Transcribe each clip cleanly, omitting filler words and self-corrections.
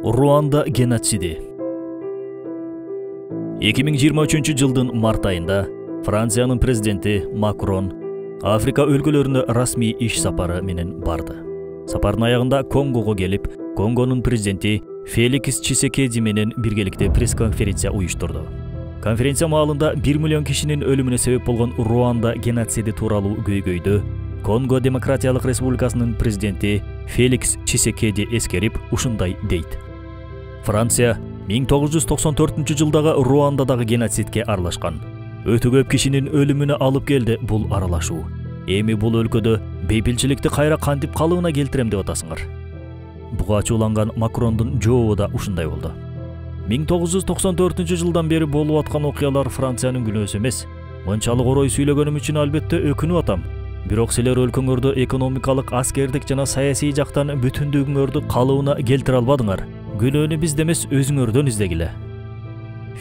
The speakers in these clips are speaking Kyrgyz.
Руанда геноциди. 2023 жылдын март айында Франциянын президенти Макрон Африка өлкөлөрүнө расмий иш сапары менен барды. Сапардын аягында Конгого келип, Конгонун президенти Феликс Чисекеди менен биргеликте пресс-конференция уюштурду. Конференция маалында 1 миллион кишинин өлүмүнө себеп болгон Руанда геноциди тууралуу көйгөйдү Конго Демократиялык Республикасынын президенти Феликс Чисекеди эскерип ушундай дейт. Франция 1994 жылдагы Руандадагы геноцидке аралашкан. Өтө көп кишинин өлүмүнө алып келди бул аралашуу. Эми бул өлкөдө бейпилчиликти кайра кантип калыбына келтирем деп атасыңар. Буга ачууланган Макрондун жообу да ушундай болду. 1994 жылдан бери болуп аткан окуялар Франциянын күнөөсү эмес. Мынчалык орой сүйлөгөнүм үчүн албетте өкүнүп атам. Бирок силер өлкөңөрдө экономикалык, аскердик жана саясий жактан бүтүндүгүңөрдү калыбына келтире албадыңар. Күнөөнү бизде эмес, өзүңөрдөн издегиле.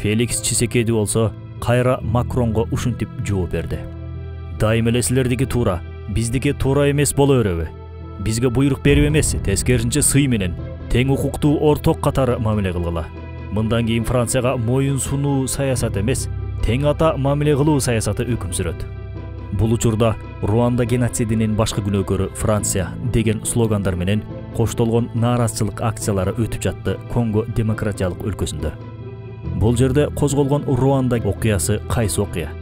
Феликс Чисекеди болсо кайра Макронго ушинтип жооп берди. Дайым эле силердики туура, биздики туура эмес боло береби? Бизге буйрук берип эмес, тескерисинче сый менен тең укуктуу орток катары мамиле кылгыла. Мындан кийин Францияга моюн сунуу саясат эмес, тең ата мамиле кылуу саясаты өкүм сүрөт. Бул учурда Руанда геноцидинин башкы күнөөкөрү Франция деген слогандар менен коштолгон нааразычылык акциялары өтүп жатты Конго Демократиялык өлкөсүндө. Бул жерде козголгон Руанда окуясы кайсы окуя?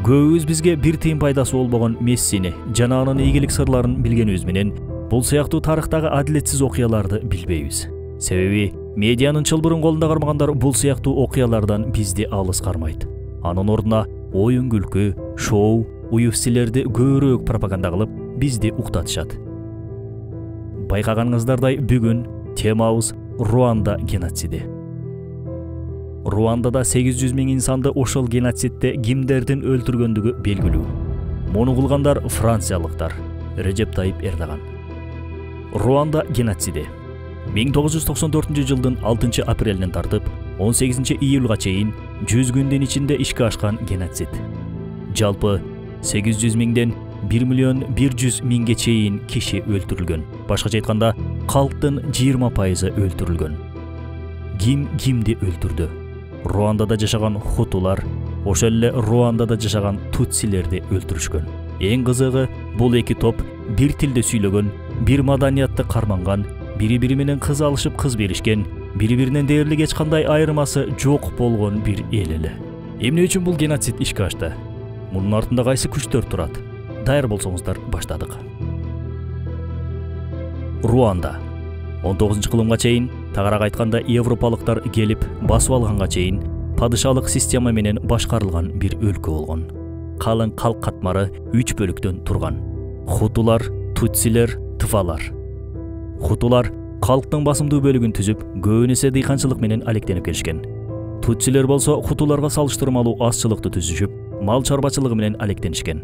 Көбүбүз бизге бир тыйын пайдасы болбогон Мессини жана анын ийгилик сырларын билгенибиз менен бул сыяктуу тарыхтагы адилетсиз окуяларды билбейбиз. Себеби медианын чылбырын колунда кармагандар бул сыяктуу окуялардан бизди алыс кармайт. Анын ордуна оюн күлкү, шоу, уюфсилерди көбүрөөк пропаганда кылып бизди уктатышат. Байкаганыңыздардай бүгүн темабыз Руанда геноциди. Руандада 800 000 инсанды ошол геноцидте кимдердин өлтүргөндүгү белгилүү. Муну кылгандар франциялыктар, Режеп Тайип Эрдоган. Руанда геноциди 1994 жылдын 6 апрелинен тартып 18 июлга чейин 100 күндүн ичинде ишке ашкан геноцид. Жалпы 800 000ден 1 миллион 100 000ге чейин киши өлтүрүлгөн. Башкача айтканда, калктын 20% өлтүрүлгөн. Ким кимди өлтүрдү? Руандада жашаган хутулар, ошол эле Руандада жашаган тутсилерди өлтүрүшкөн. Эң кызыгы, бул эки топ бир тилде сүйлөгөн, бир маданиятты карманган, бири-бири менен кыз алышып кыз беришкен, бири-биринен дээрлик эч кандай айырмасы жок болгон бир эл эле. Эмне үчүн бул геноцид ишке ашты? Мунун артында кайсы күчтөр турат? Даяр болсоңуздар, баштадык. Руанда 19-кылымга чейин, тагыраак айтканда европалыктар келип басып алганга чейин падышалык система менен башкарылган бир өлкө болгон. Калың калк катмары 3 бөлүктөн турган. Хутулар, тутсилер, тыфалар. Хутулар калктын басымдуу бөлүгүн түзүп, көбүн эсе дыйканчылык менен алектенип келишкен. Тутсилер болсо хутуларга салыштырмалуу азчылыкты түзүшүп, мал чарбачылыгы менен алектенишкен.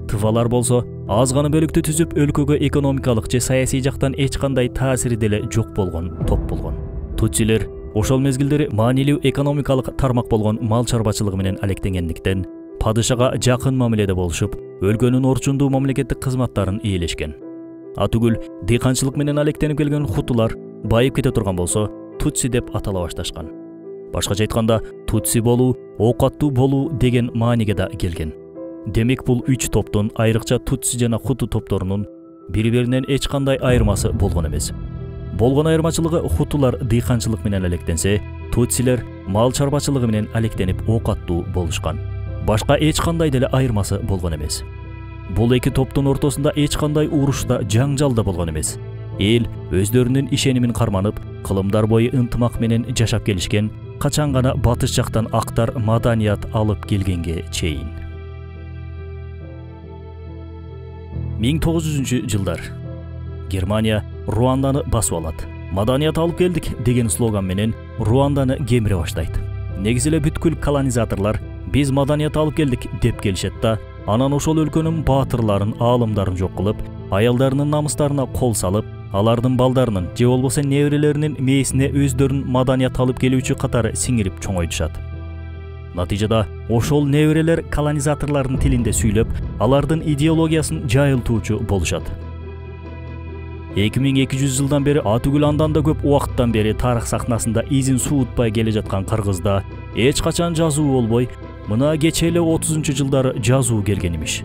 Тыфалар болсо аз гана бөлүктү түзүп, өлкөгө экономикалык же саясий жактан эч кандай таасири деле жок болгон топ болгон. Тутсилер ошол мезгилдери маанилүү экономикалык тармак болгон мал чарбачылыгы менен алектенгендиктен падышага жакын мамиледе болушуп, өлкөнүн орчундуу мамлекеттик кызматтарын ээлешкен. Атүгүл дыйканчылык менен алектенип келген хутулар байып кете турган болсо, тутси деп атала башташкан. Башкача айтканда, тутси болуу, оокаттуу болуу деген мааниге да келген. Демек бул 3 топтун, айрыкча тутси жана хуту топторунун бири-биринен эч кандай айырмасы болгон эмес. Болгон айырмачылыгы хутулар дыйканчылык менен алектенсе, тутсилер мал чарбачылыгы менен алектенип оокаттуу болушкан. Башка эч кандай деле айырмасы болгон эмес. Бул эки топтун ортосунда эч кандай уруш да, жаңжал да болгон эмес. Эл өздөрүнүн ишенимин карманып, кылымдар бою ынтымак менен жашап келишкен, качан гана батыш жактан актар маданият алып келгенге чейин. 1900 жылдар Германия Руанданы басып алат. Маданият алып келдик деген слоган менен Руанданы кемире баштайт. Негизи эле бүткүл колонизаторлар биз маданият алып келдик деп келишет да, анан ошол өлкөнүн баатырларын, аалымдарын жок кылып, аялдарынын намыстарына кол салып, алардын балдарынын же болбосо неберелеринин мээсине өздөрүн маданият алып келүүчү катары сиңирип чоңойтушат. Натыйжада ошол неберелер колонизаторлардын тилинде сүйлөп, алардын идеологиясын жайылтуучу болушат. 2200 жылдан бери атүгүл андан да көп убакыттан бери тарых сахнасында изин суутпай келе жаткан Кыргызда эч качан жазуу болбой, мына кече эле 30-жылдары жазуу келген имиш.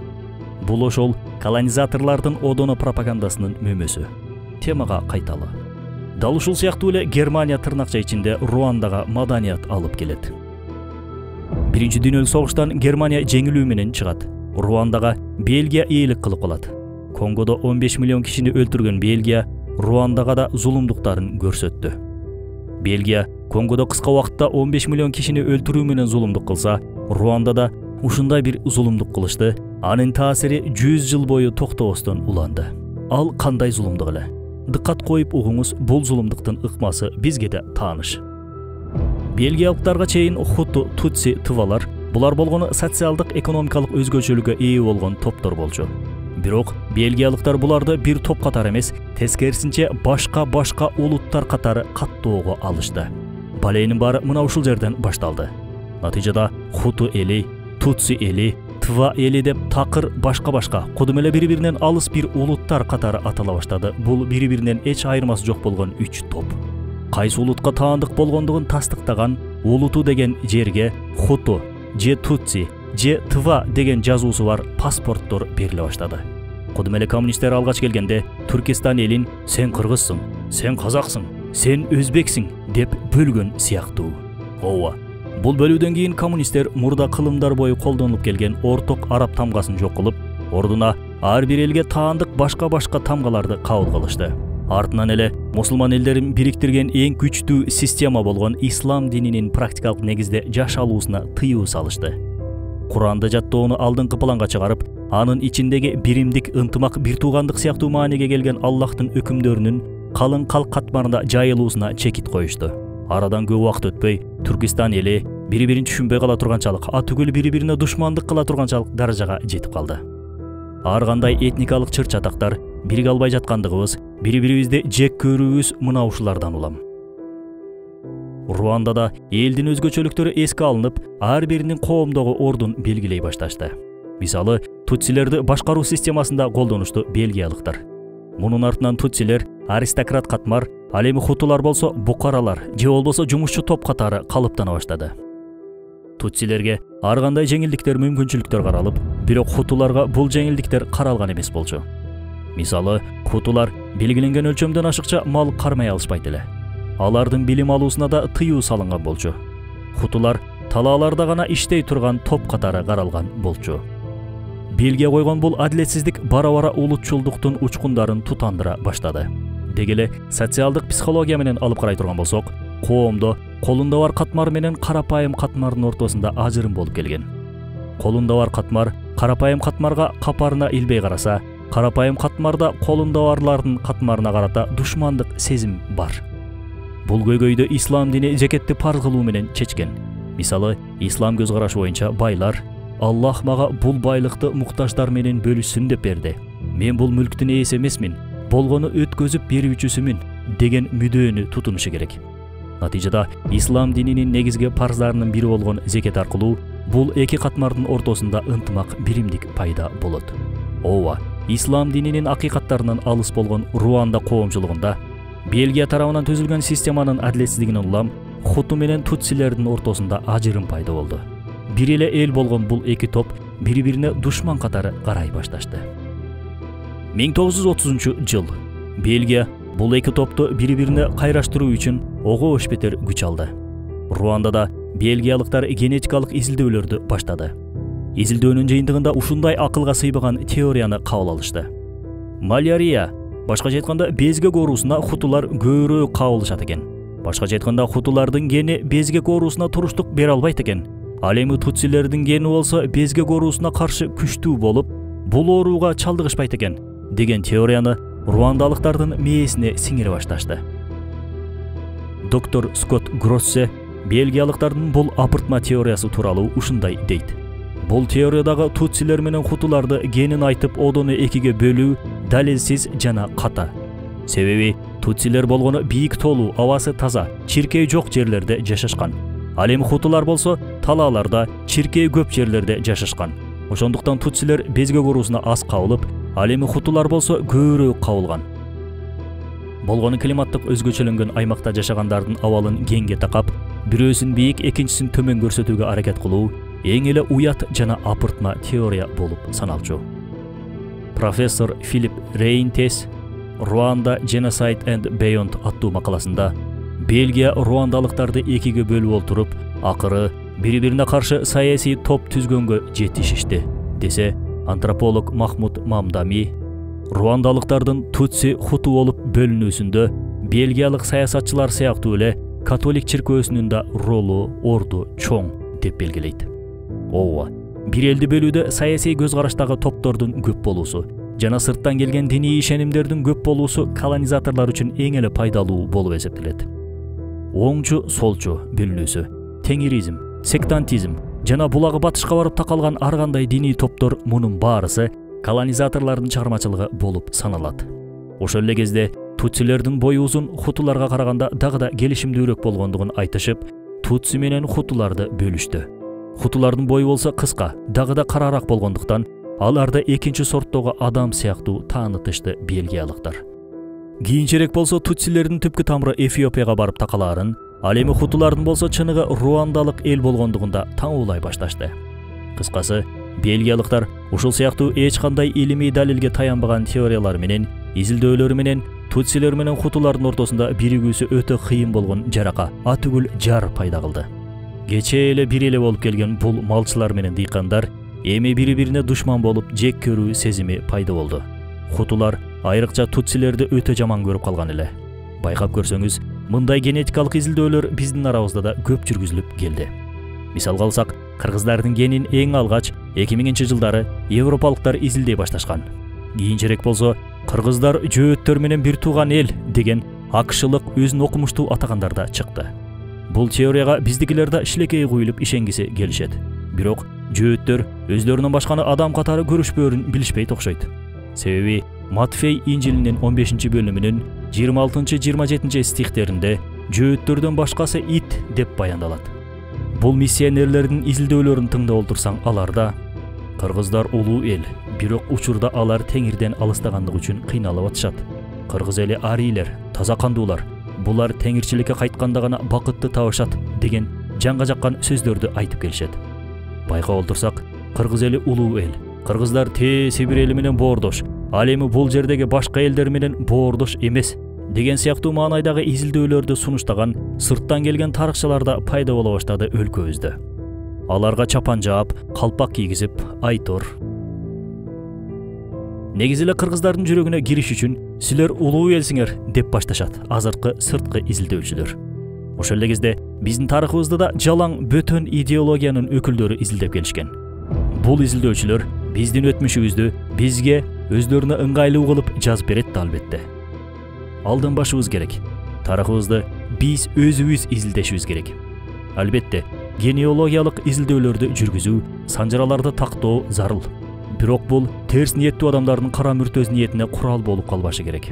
Бул ошол колонизаторлордун одоно пропагандасынын мөмөсү. Темага кайталы. Дал ушул сыяктуу эле Германия тырнакча ичинде Руандага маданият алып келет. Биринчи дүйнөлүк согуштан Германия жеңилүү менен чыгат. Руандага Бельгия ээлик кылып калат. Конгодо 15 миллион кишини өлтүргөн Бельгия Руандага да зулумдуктарын көрсөттү. Бельгия Конгодо кыска убакытта 15 миллион кишини өлтүрүү менен зулумдук кылса, Руандада ушундай бир зулумдук кылышты, анын таасири 100 жыл бою токтобостон уланды. Ал кандай зулумдук эле? Дыккат коюп угуңуз, бул зулумдуктун ыкмасы бизге да тааныш. Бельгиялыктарга чейин Хуту, Тутси, Тывалар булар болгону социалдык экономикалык өзгөчөлүккө ээ болгон топтор болчу. Бирок бельгиялыктар буларды бир топ катары эмес, тескерисинче башка улуттар катары каттоого алышты. Баленин баары мына ушул жерден башталды. Натыйжада Хуту эли, Тутси эли, Тва эли деп такыр башка кудум эле бири-биринен алыс бир улуттар катары атала баштады. Бул бири-биринен эч айырмасы жок болгон 3 топ. Кайсы улутка таандык болгондугун тастыктаган улуту деген жерге Хуту, же Тутси, же Тва деген жазуусу бар паспорттор бериле баштады. Кудум эле коммунисттер алгач келгенде Түркистан элин сен кыргызсың, сен казаксың, сен өзбексиң деп бөлгөн сыяктуу. Ооба. Бул бөлүүдөн кийин коммунисттер мурда кылымдар бою колдонулуп келген орток араб тамгасын жок кылып, ордуна ар бир элге таандык башка тамгаларды кабыл кылышты. Артынан эле мусулман элдерин бириктирген эң күчтүү система болгон ислам дининин практикалык негизде жашалуусуна тыюу салышты. Куранды жаттоону алдыңкы планга чыгарып, анын ичиндеги биримдик, ынтымак, бир туугандык сыяктуу мааниге келген Аллахтын өкүмдөрүнүн калың калк катмарында жайылуусуна чекит коюшту. Арадан көп убакыт өтпөй, Түркистан эли бири-бирин түшүнбөй кала турганчалык, атүгүл бири-бирине душмандык кыла турганчалык даражага жетип калды. Ар кандай этникалык чыр-чатактар бириге албай жаткандыгыбыз, бири-бирибизди жек көрүүбүз мына ушулардан улам. Руандада элдин өзгөчөлүктөрү эске алынып, ар биринин коомдогу ордун белгилей башташты. Мисалы, тутсилерди башкаруу системасында колдонушту бельгиялыктар. Мунун артынан тутсилер аристократ катмар, ал эми хутулар болсо букаралар, же болбосо жумушчу топ катары калыптана баштады. Тутсилерге ар кандай жеңилдиктер, мүмкүнчүлүктөр каралып, бирок хутуларга бул жеңилдиктер каралган эмес болчу. Мисалы, хутулар белгиленген өлчөмдөн ашыкча мал кармай алышпайт эле. Алардын билим алуусуна да тыюу салынган болчу. Хутулар талааларда гана иштей турган топ катары каралган болчу. Белге койгон бул адилетсиздик бара-бара улутчулдуктун учкундарын тутандыра баштады. Дегеле социалдык психология менен алып карай турган болсок, коомдо колунда бар катмар менен карапайым катмардын ортосунда ажырым болуп келген. Колунда бар катмар карапайым катмарга капарына илбей караса, карапайым катмарда колунда барлардын катмарына карата душмандык сезим бар. Бул көйгөйдү ислам дини жекетти парз кылуу менен чечкен. Мисалы, ислам көз карашы боюнча байлар Аллах мага бул байлыкты муктаждар менен бөлүшсүн деп берди. Мен бул мүлктүн ээси эмесмин, болгону өткөзүп берүүчүсүмүн деген мүдөөнү тутунушу керек. Натыйжада ислам дининин негизги парздарынын бири болгон зекет аркылуу бул эки катмардын ортосунда ынтымак, биримдик пайда болот. Ооба, ислам дининин акыйкаттарынан алыс болгон Руанда коомчулугунда Бельгия тарабынан түзүлгөн системанын адилетсиздигинен улам Хуту менен Тутсилердин ортосунда ажырым пайда болду. Бир эле эл болгон бул эки топ бири-бирине душман катары карай башташты. 1930-жыл Бельгия бул эки топту бири-бирине кайраштыруу үчүн ого ош бетер күч алды. Руандада бельгиялыктар генетикалык изилдөөлөрдү баштады. Изилдөөнүн жыйынтыгында ушундай акылга сыйбаган теорияны кабыл алышты. Малярия, башкача айтканда безгек оорусуна хутулар көбүрөөк кабылышат экен. Башкача айтканда хутулардын гени безгек оорусуна туруштук бере албайт экен. Ал эми тутсилердин гени болсо безгек оорусуна каршы күчтүү болуп, бул ооруга чалдыгышпайт экен деген теорияны руандалыктардын мээсине сиңире башташты. Доктор Скотт Гроссе бельгиялыктардын бул апыртма теориясы тууралуу ушундай дейт. Бул теориядагы тутсилер менен хутуларды генин айтып одону экиге бөлүү далилсиз жана ката. Себеби тутсилер болгону бийик тоолуу, абасы таза, чиркей жок жерлерде жашашкан. Ал эми хутулар болсо талааларда, чиркей көп жерлерде жашашкан. Ошондуктан тутсилер безгек оорусуна аз кабылып, ал эми хутулар болсо көбүрөөк кабылган. болгону климаттык өзгөчөлөнгөн аймакта жашагандардын абалын кеңге такап, бирөөсүн бийик, экинчисин төмөн көрсөтүүгө аракет кылуу эң эле уят жана апыртма теория болуп саналчу. Профессор Филипп Рейнтес Руанда Genocide and Beyond аттуу макаласында Бельгия руандалыктарды экиге бөлүп олтуруп, акыры бири-бирине каршы саясий топ түзгөнгө жетишишти десе, антрополог Махмуд Мамдами руандалыктардын Тутси, Хуту болуп бөлүнүүсүндө бельгиялык саясатчылар сыяктуу эле католик чиркөөсүнүн да ролу орду чоң деп белгилейт. Ооба, бир элди бөлүүдө саясий көз караштагы топтордун көп болуусу жана сырттан келген диний ишенимдердин көп болуусу колонизаторлор үчүн эң эле пайдалуу болуп эсептелет. Оңчу, солчу бөлүнүүсү, теңиризм, сектантизм жана булагы батышка барып такалган ар кандай диний топтор, мунун баарысы колонизаторлордун чыгармачылыгы болуп саналат. Ошол эле кезде Тутсилердин бою узун Хутуларга караганда дагы да келишимдүүрөөк болгондугун айтышып, Тутси менен Хутуларды бөлүштү. Хутулардын бою болсо кыска, дагы да карараак болгондуктан аларды экинчи сорттогу адам сыяктуу таанытышты бельгиялыктар. Кийинчерээк болсо Тутсилердин түпкү тамыры Эфиопияга барып такалаарын, ал эми Хутулардын болсо чыныгы руандалык эл болгондугунда таңуулай башташты. Кыскасы, бельгиялыктар ушул сыяктуу эч кандай илимий далилге таянбаган теориялар менен, изилдөөлөрү менен Тутсилер менен Хутулардын ортосунда биригүүсү өтө кыйын болгон жарака, атүгүл жар пайда кылды. Кечээ эле бир эле болуп келген бул малчылар менен дыйкандар эми бири-бирине душман болуп жек көрүү сезими пайда болду. Хутулар айрыкча Тутсилерди өтө жаман көрүп калган эле. Байкап көрсөңүз, мындай генетикалык изилдөөлөр биздин арабызда да көп жүргүзүлүп келди. Мисалга алсак, кыргыздардын генин эң алгач 2000-жылдары европалыктар изилдей башташкан. Кийинчерээк болсо, кыргыздар жөөттөр менен бир тууган эл деген акшылык өзүн окумуштуу атагандар да чыкты. Бул теорияга биздикилер да шилекей куюлуп ишенгиси келишет. Бирок жөөттөр өзлөрүнөн башканы адам катары көрүшпөөрүн билишпейт окшойт. Себеби Матфей Инжилинин 15-бөлүмүнүн 26-27 стихтеринде жөөттөрдөн башкасы ит деп баяндалат. Бул миссионерлердин изилдөөлөрүн тыңдап олтурсаң, аларда кыргыздар улуу эл, бирок учурда алар теңирден алыстагандыгы үчүн кыйналып атышат. Кыргыз эли арийлер, таза кандуулар, булар теңирчиликке кайтканда гана бакытты табышат деген жанга жаккан сөздөрдү айтып келишет. Байкап олтурсак, кыргыз эли улуу эл, кыргыздар Тээ Сибир эли менен боордош, ал эми бул жердеги башка элдер менен боордош эмес деген сыяктуу маанайдагы изилдөөлөрдү сунуштаган сырттан келген тарыхчыларда пайда боло баштады өлкөбүздө. Аларга чапан жаап, калпак кийгизип, айтор. Негизи эле кыргыздардын жүрөгүнө кириш үчүн силер улуу элсиңер деп башташат азыркы сырткы изилдөөчүлөр. Ошол эле кезде биздин тарыхыбызда да жалаң бөтөн идеологиянын өкүлдөрү изилдеп келишкен. Бул изилдөөчүлөр биздин өтмүшүбүздү бизге өздөрүнө ыңгайлуу кылып жазып берет да албетте. Алданбашыбыз керек. Тарыхыбызды биз өзүбүз изилдешибиз керек. Албетте, генеалогиялык изилдөөлөрдү жүргүзүү, санжараларды тактоо зарыл. Бирок бул терс ниеттүү адамдардын кара мүртөз ниетине курал болуп калбашы керек.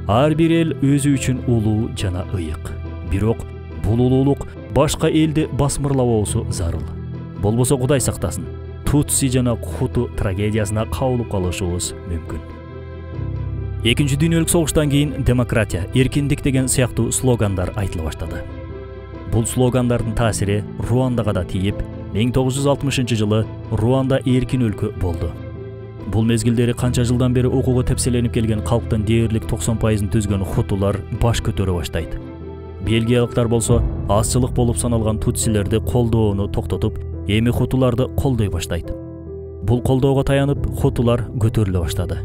Ар бир эл өзү үчүн улуу жана ыйык. Бирок бул улуулук башка элди басмырлабоосу зарыл. Болбосо Кудай сактасын, Тутси жана Хуту трагедиясына кабылып калышыбыз мүмкүн. Экинчи дүйнөлүк согуштан кийин демократия, эркиндик деген сыяктуу слогандар айтыла баштады. Бул слогандардын таасири Руандага да тийип, 1960-жылы Руанда эркин өлкө болду. Бул мезгилдери канча жылдан бери окууга тепселенип келген калктын дээрлик 90%-ын түзгөн Хутулар баш көтөрө баштайт. Бельгиялыктар болсо азчылык болуп саналган Тутсилерди колдоону токтотуп, эми Хутуларды колдой баштайт. Бул колдоого таянып, Хутулар көтөрүлө баштады.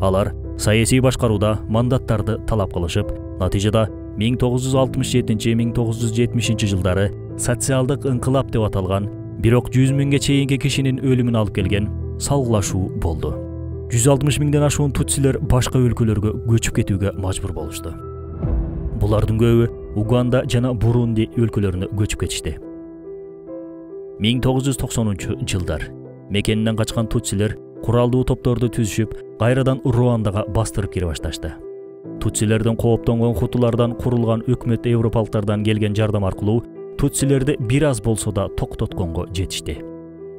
Алар саясий башкарууда мандаттарды талап кылышып, натыйжада 1967-1970 жылдары социалдык ыңкылап деп аталган, бирок 100 миңге чейинки кишинин өлүмүн алып келген салгылашуу болду. 160 миңден ашуун Тутсилер башка өлкөлөргө көчүп кетүүгө мажбур болушту. Булардын көбү Уганда жана Бурунди өлкөлөрүнө көчүп кетишти. 1990-жылдар мекенинен качкан Тутсилер куралдуу топторду түзүшүп, кайрадан Руандага бастырып кире башташты. Тутсилерден кооптонгон Хутулардан курулган өкмөт европалыктардан келген жардам аркылуу Тутсилерди бир аз болсо да токтотконго жетишти.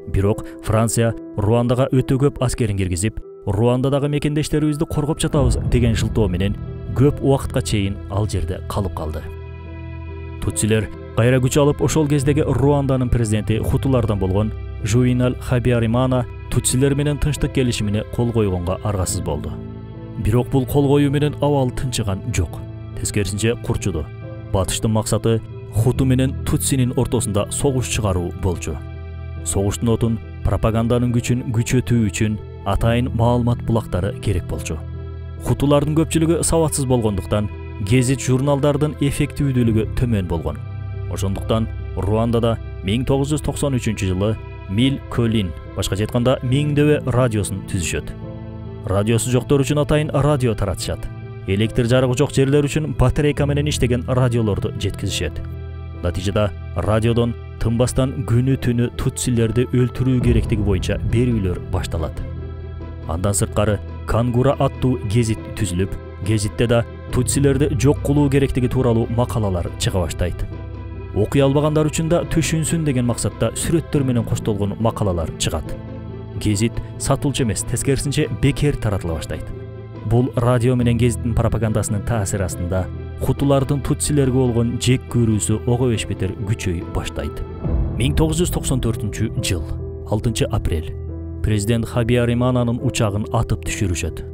Бирок Франция Руандага өтө көп аскерин киргизип, Руандадагы мекендештерибизди коргоп жатабыз деген шылтоо менен көп убакытка чейин ал жерде калып калды. Тутсилер кайра күч алып ошол кездеги Руанданын президенти хутулардан болгон Жуинал Хабиаримана тутсилер менен тынчтык келишимине кол койгонго аргасыз болду. Бирок бул кол коюу менен абал тынчыган жок. Тескерисинче курчуду. Батыштын максаты Хуту менен Тутсинин ортосунда согуш чыгаруу болчу. Согуштун отун, пропаганданын күчүн күчөтүү үчүн атайын маалымат булактары керек болчу. Хутулардын көпчүлүгү сабатсыз болгондуктан гезит журналдардын эффективдүүлүгү төмөн болгон. Ошондуктан Руандада 1993-жылы Мил Колин, башкача айтканда Миңдөбө радиосун түзүшөт. Радиосу жоктор үчүн атайын радио таратышат. Электр жарыгы жок жерлер үчүн батарейка менен иштеген радиолорду жеткизишет. Натыйжада радиодон тынбастан күнү-түнү тутсилерди өлтүрүү керектиги боюнча берүүлөр башталат. Андан сырткары Кангура аттуу гезит түзүлүп, гезитте да тутсилерди жок кылуу керектиги тууралуу макалалар чыга баштайт. Окуй албагандар үчүн да түшүнсүн деген максатта сүрөттөр менен коштолгон макалалар чыгат. Гезит сатылчу эмес, тескерисинче бекер таратыла баштайт. Бул радио менен гезиттин пропагандасынын таасири астында хутулардын тутсилерге болгон жек көрүүсү ого беш бетер күчөй баштайт. 1994-жыл 6 апрель президент Хабиаримананын учагын атып түшүрүшөт.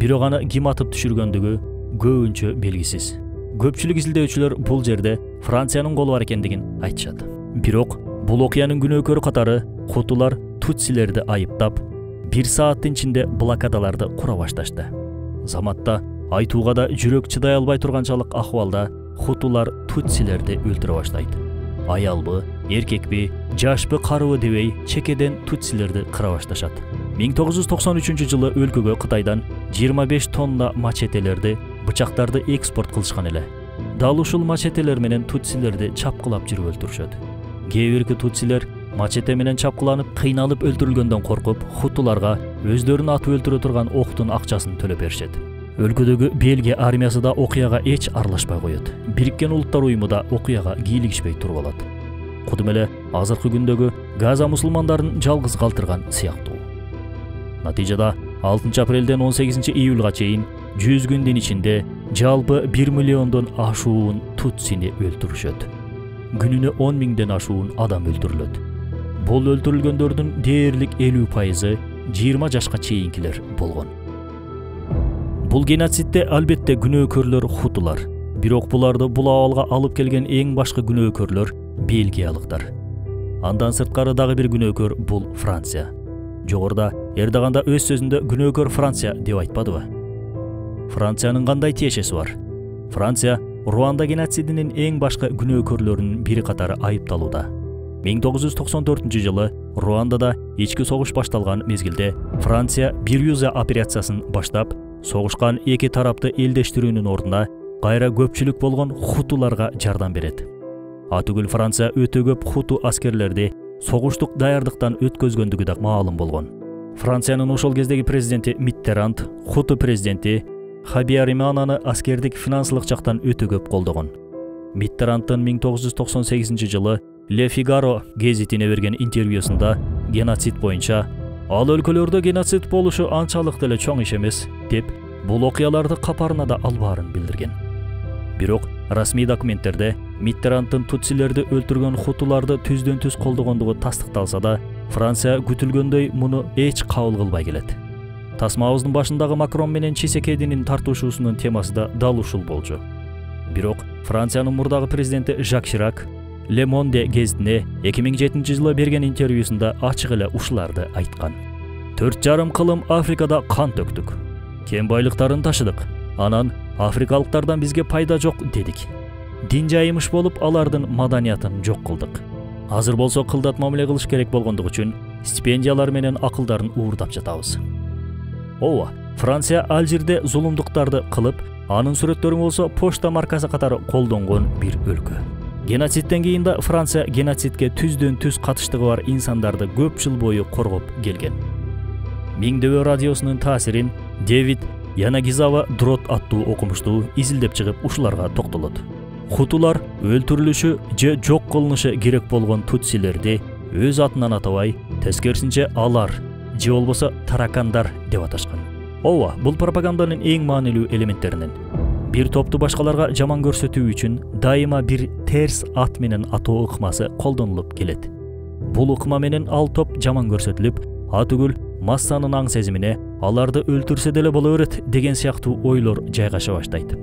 Бирок аны ким атып түшүргөндүгү көбүнчө белгисиз. Көпчүлүк изилдөөчүлөр бул жерде Франциянын колу бар экендигин айтышат. Бирок бул окуянын күнөөкөрү катары хутулар тутсилерди айыптап, 1 сааттын ичинде блокадаларды кура башташты. Заматта айтууга да жүрөк чыдай албай турганчалык ахвалда хутулар тутсилерди өлтүрө баштайт. Аялбы, эркекпи, жашпы, карыбы дебей чекеден тутсилерди кыра башташат. 1993-жылы өлкөгө Кытайдан 25 тонна мачетелерди, бычактарды экспорт кылышкан эле. Дал ушул мачетелер менен тутсилерди чапкылап жүрүп өлтүрүшөт. Кээ бирки тутсилер мачете менен чапкыланып, кыйналып өлтүрүлгөндөн коркуп, хутуларга өздөрүн атып өлтүрө турган октун акчасын төлөп беришет. Өлкөдөгү Бельгия армиясы да окуяга эч аралашпай коет. Бириккен Улуттар уюму да окуяга кийлигишпей туруп алат. Кудум эле азыркы күндөгү Газа мусулмандарын жалгыз калтырган сыяктуу. Натыйжада 6 апрелден 18 июлга чейин 100 күндүн ичинде жалпы 1 миллиондон ашуун тутсини өлтүрүшөт. Күнүнө 10 миңден ашуун адам өлтүрүлөт. Бул өлтүрүлгөндөрдүн дээрлик 50% 20 жашка чейинкилер болгон. Бул геноцидде албетте күнөөкөрлөр хутулар. Бирок буларды бул абалга алып келген эң башкы күнөөкөрлөр бельгиялыктар. Андан сырткары дагы бир күнөөкөр бул Франция. Жогоруда Эрдоганда өз сөзүндө күнөөкөр Франция деп айтпадыбы? Франциянын кандай тиешеси бар? Франция Руанда геноцидинин эң башкы күнөөкөрлөрүнүн бири катары айыпталууда. 1994-жылы Руандада ички согуш башталган мезгилде Франция Бирюза операциясын баштап, согушкан эки тарапты элдештирүүнүн ордуна кайра көпчүлүк болгон хутуларга жардам берет. Атүгүл Франция өтө көп хуту аскерлерди согуштук даярдыктан өткөзгөндүгү да маалым болгон. Франциянын ошол кездеги президенти Миттеранд, хуту президенти Хабиаримананы аскердик финансылык жактан өтө көп колдогон. Миттерандтын 1998-жылы Le Figaro гезитине берген интервьюсунда геноцид боюнча ал өлкөлөрдө геноцид болушу анчалык деле чоң иш эмес деп, бул окуяларды капарына да албаарын билдирген. Бирок расмий документтерде Миттерандтын тутсилерди өлтүргөн хутуларды түздөн түз колдогондугу тастыкталса да, Франция күтүлгөндөй муну эч кабыл кылбай келет. Тасмабыздын башындагы Макрон менен Чисекединин тартышуусунун темасы да дал ушул болчу. Бирок Франциянын мурдагы президенти Жак Ширак Le Monde гезитине 2007-жылы берген интервьюсунда ачык эле ушуларды айткан. 4,5 кылым Африкада кан төктүк. Кен байлыктарын ташыдык. Анан африкалыктардан бизге пайда жок дедик. Дин жайымыш болуп, алардын маданиятын жок кылдык. Азыр болсо кылдат мамиле кылыш керек болгондугу үчүн стипендиялар менен акылдарын уурдап жатабыз. Ооба, Франция Алжирде зулумдуктарды кылып, анын сүрөттөрүн болсо почта маркасы катары колдонгон бир өлкө. Геноцидтен кийин да Франция геноцидке түздөн түз катыштыгы бар инсандарды көп жыл бою коргоп келген. Миңдөбө радиосунун таасирин Дэвид Янагизава Дрот аттуу окумуштуу изилдеп чыгып ушуларга токтолот. Хутулар өлтүрүлүшү же жок кылынышы керек болгон тутсилерди өз атынан атабай, тескерисинче алар же болбосо таракандар деп аташкан. Ооба, бул пропаганданын эң маанилүү элементтеринен. бир топту башкаларга жаман көрсөтүү үчүн дайыма бир терс ат менен атоо ыкмасы колдонулуп келет. Бул ыкма менен ал топ жаман көрсөтүлүп, атүгүл массанын аң сезимине аларды өлтүрсө деле боло берет деген сыяктуу ойлор жайгаша баштайт.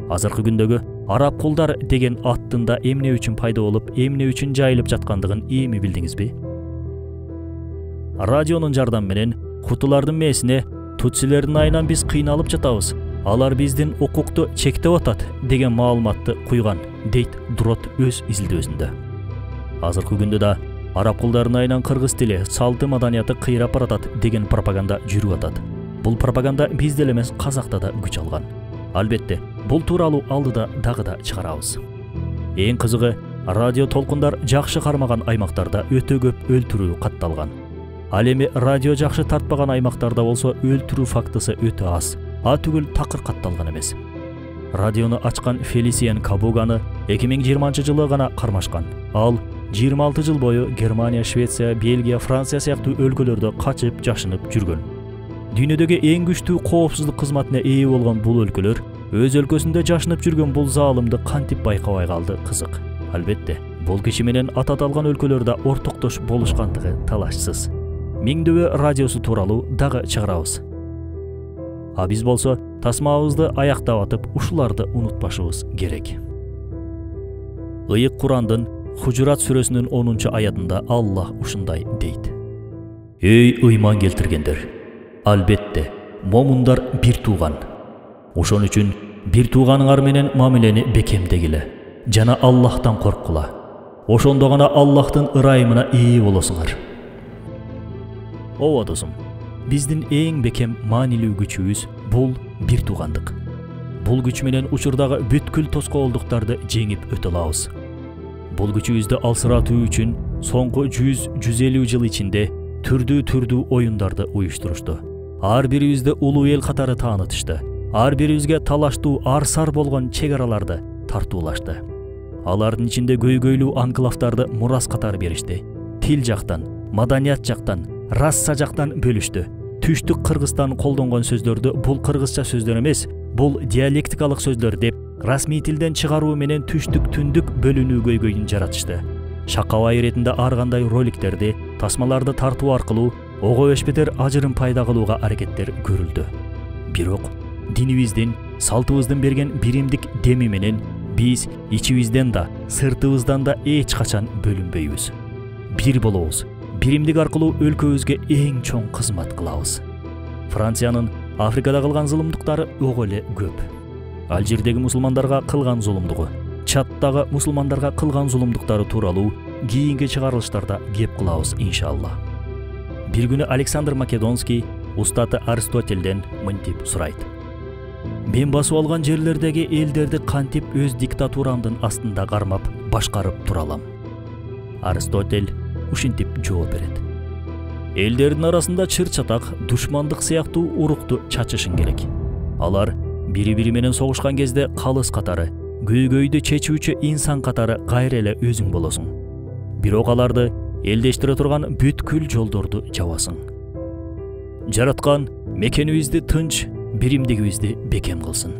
Азыркы күндөгү араб кулдар деген аттын да эмне үчүн пайда болуп, эмне үчүн жайылып жаткандыгын эми билдиңизби? Радионун жардамы менен хутулардын мээсине тутсилердин айынан биз кыйналып жатабыз, алар биздин укукту чектеп атат деген маалыматты куйган, дейт Дрот өз изилдөөсүндө. Азыркы күндө да араб кулдарынын айынан кыргыз тили, салты, маданияты кыйрап баратат деген пропаганда жүрүп атат. Бул пропаганда бизде эле эмес, Казакта да күч алган. Албетте, бул тууралуу алдыда дагы да чыгарабыз. Эң кызыгы, радио толкундар жакшы кармаган аймактарда өтө көп өлтүрүү катталган. Ал эми радио жакшы тартпаган аймактарда болсо өлтүрүү фактысы өтө аз, түгүл такыр катталган эмес. Радиону ачкан Фелисиен Кабуганы 2020-жылы гана кармашкан. Ал 26 жыл бою Германия, Швеция, Бельгия, Франция сыяктуу өлкөлөрдө качып жашынып жүргөн. Дүйнөдөгү эң күчтүү коопсуздук кызматына ээ болгон бул өлкөлөр өз өлкөсүндө жашынып жүргөн бул заалымды кантип байкабай калды кызык. Албетте, бул киши менен ататалган өлкөлөрдө ортоктош болушкандыгы талашсыз. Миңдөбө радиосу тууралуу дагы чыгарабыз. А биз болсо тасмабызды аяктап атып, ушуларды унутпашыбыз керек. Ыйык Курандын Хужурат сүрөсүнүн 10 аятында Аллах ушундай дейт: Эй ыйман келтиргендер, албетте момундар бир тууган. Ошон үчүн бир тууганыңар менен мамилени бекемдегиле жана Аллахтан корккула. Ошондо гана Аллахтын ырайымына ээ болосуңар. Ооба досум, биздин эң бекем маанилүү күчүбүз бул бир туугандык. Бул күч менен учурдагы бүткүл тоскоолдуктарды жеңип өтө алабыз. Бул күчүбүздү алсыратуу үчүн соңку 100-150 жыл ичинде түрдүү оюндарды уюштурушту. Ар бирибизди улуу эл катары таанытышты. Ар бирибизге талаштуу ар-сар болгон чек араларды тартуулашты. Алардын ичинде көйгөйлүү анклавдарды мурас катары беришти. Тил жактан, маданият жактан, раса жактан бөлүштү. Түштүк Кыргызстан колдонгон сөздөрдү бул кыргызча сөздөр эмес, бул диалектикалык сөздөр деп расмий тилден чыгаруу менен түштүк түндүк бөлүнүү көйгөйүн жаратышты. Шакабай иретинде ар кандай роликтерди, тасмаларды тартуу аркылуу ого бешбетер ажырым пайда кылууга аракеттер көрүлдү. Бирок динибиздин, салтыбыздын берген биримдик деми менен биз ичибизден да, сыртыбыздан да эч качан бөлүнбөйбүз. Бир болобуз. Биримдик аркылуу өлкөбүзгө эң чоң кызмат кылабыз. Франциянын Африкада кылган зулумдуктары ого эле көп. Алжирдеги мусулмандарга кылган зулумдугу, Чаддагы мусулмандарга кылган зулумдуктары тууралуу кийинки чыгарылыштарда кеп кылабыз иншалла. Бир күнү Александр Македонский устаты Аристотельден мынтип сурайт: Мен басып алган жерлердеги элдерди кантип өз диктатурамдын астында кармап, башкарып тура алам? Аристотель ушинтип жооп берет: Элдердин арасында чыр-чатак, душмандык сыяктуу урукту чачышың керек. Алар бири-бири менен согушкан кезде калыс катары, көйгөйдү чечүүчү инсан катары кайра эле өзүң болосуң. Бирок аларды элдештире турган бүткүл жолдорду жабасың. Жараткан мекенибизди тынч, биримдигибизди бекем кылсын.